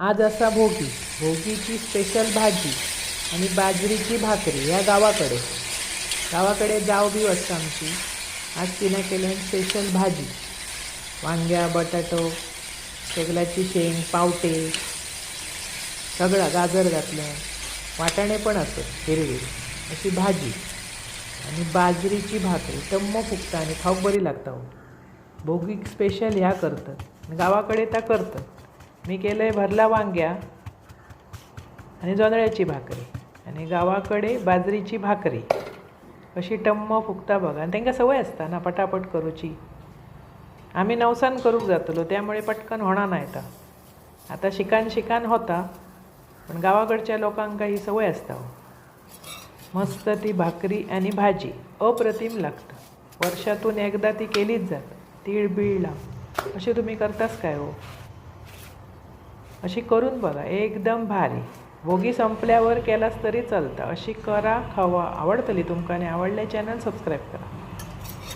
आज असा भोगी, भोगीची स्पेशल भाजी आणि बाजरीची भाकरी ह्या गावाकडे जाव बी असतं आमची. आज तिनं केल्यान स्पेशल भाजी, वांग्या बटाटो शेगलाची शेंग पावटे सगळा गाजर घातलं, वाटाणे पण असत हिरवी अशी भाजी आणि बाजरीची भाकरी टम्म फुगता आणि खाऊक बरी लागता. भोगीक स्पेशल ह्या करतात, गावाकडे त्या करतात. मी केलं आहे भरला वांग्या आणि जोंधळ्याची भाकरी आणि गावाकडे बाजरीची भाकरी अशी टम्म फुगता बघा. आणि त्यांना सवय असता ना पटापट करूची. आम्ही नवसान करूक जातलो त्यामुळे पटकन होणार नाही. आता शिकान होता, पण गावाकडच्या लोकांका ही सवय असता. मस्त ती भाकरी आणि भाजी अप्रतिम लागतं. वर्षातून एकदा ती केलीच जात. तीळ बीळ लाव अशी तुम्ही करताच काय हो? अशी करून बघा, एकदम भारी. भोगी संपल्यावर केलास तरी चालतं. अशी करा, खावा. आवडतली तुमका आणि आवडल्या चॅनल सबस्क्राईब करा.